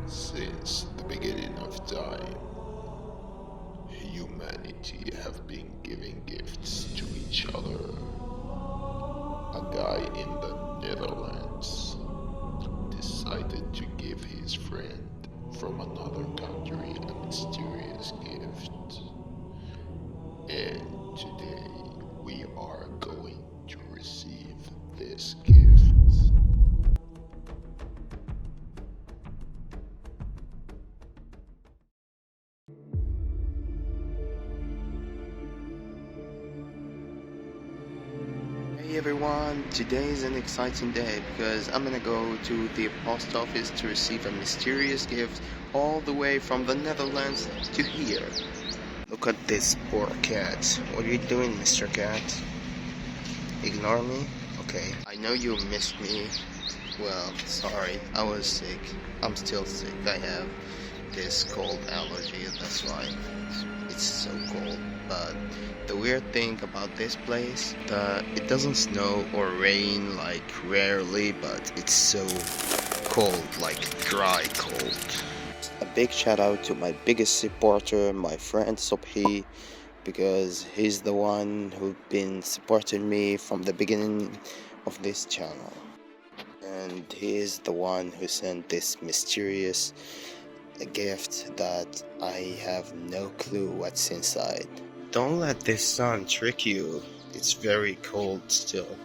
Since the beginning of time, humanity have been giving gifts to each other. A guy in the Netherlands decided to give his friend from another country a mysterious gift. And today we are going to receive this gift. Hey everyone, today is an exciting day because I'm gonna go to the post office to receive a mysterious gift all the way from the Netherlands to here. Look at this poor cat. What are you doing, Mr. Cat? Ignore me? Okay, I know you missed me. Well, sorry, I was sick. I'm still sick. I have this cold allergy, that's why it's so cold. But the weird thing about this place, that it doesn't snow or rain like rarely, but it's so cold, like dry cold. A big shout out to my biggest supporter, my friend Sobhi, because he's the one who's been supporting me from the beginning of this channel. And he is the one who sent this mysterious gift that I have no clue what's inside. Don't let this sun trick you. It's very cold still.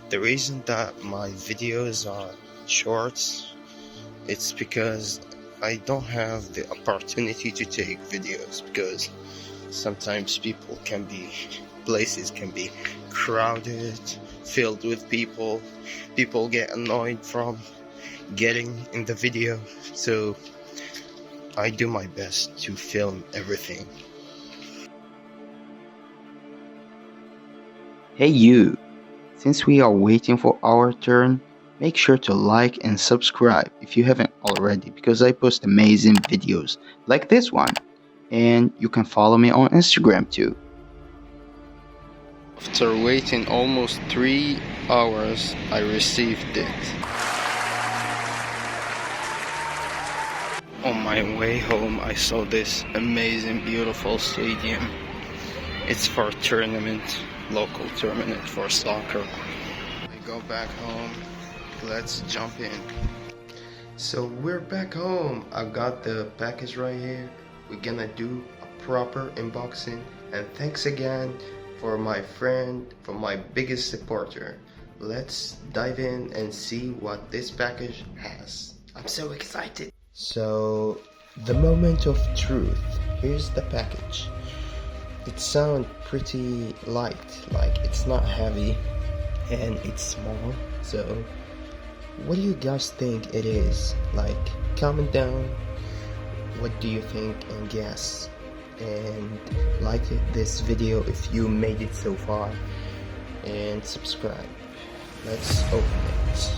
The reason that my videos are shorts, it's because I don't have the opportunity to take videos, because sometimes places can be crowded, filled with people. People get annoyed from getting in the video, so I do my best to film everything. Hey you! Since we are waiting for our turn, make sure to like and subscribe if you haven't already, because I post amazing videos like this one. And you can follow me on Instagram too. After waiting almost 3 hours, I received it. On my way home, I saw this amazing, beautiful stadium. It's for a tournament, local tournament for soccer. I go back home. Let's jump in. So we're back home. I've got the package right here. We're gonna do a proper unboxing. And thanks again for my friend, for my biggest supporter. Let's dive in and see what this package has. I'm so excited. So, the moment of truth. Here's the package. It sounds pretty light, like it's not heavy and it's small. So, what do you guys think it is? Like, comment down what do you think and guess. And like this video if you made it so far, and subscribe. Let's open it.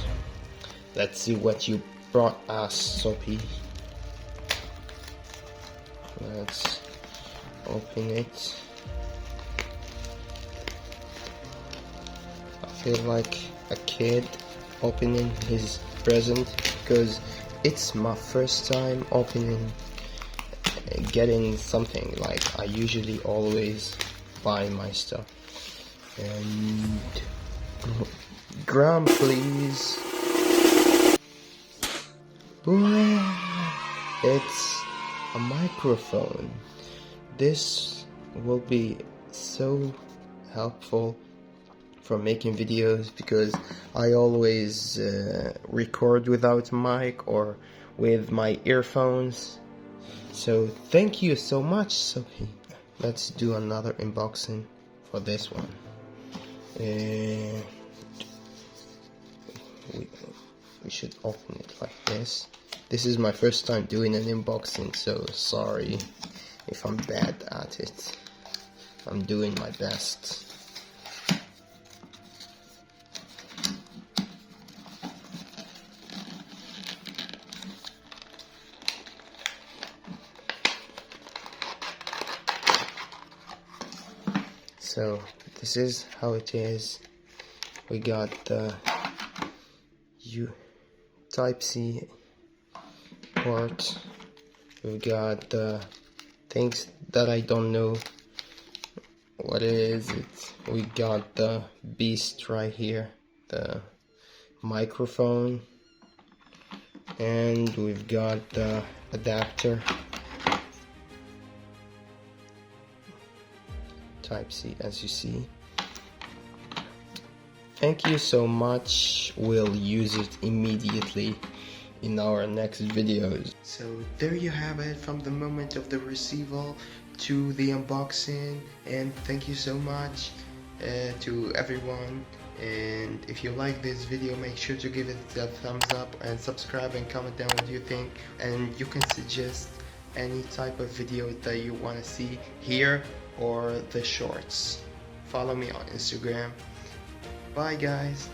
Let's see what you brought us, Sophie. Let's open it. I feel like a kid opening his present, because it's my first time getting something. Like, I usually always buy my stuff. And gram please. It's a microphone. This will be so helpful for making videos, because I always record without mic or with my earphones. So thank you so much, Sophie. Let's do another unboxing for this one. And we should open it like this. This is my first time doing an unboxing, so sorry if I'm bad at it. I'm doing my best. So this is how it is. We got the Type-C part. We've got the things that I don't know what is it. We got the beast right here, the microphone, and we've got the adapter, type C, as you see. Thank you so much. We'll use it immediately in our next videos. So there you have it, from the moment of the receival to the unboxing, and thank you so much to everyone. And if you like this video, make sure to give it a thumbs up and subscribe and comment down what you think, and you can suggest any type of video that you want to see here or the shorts. Follow me on Instagram. Bye guys.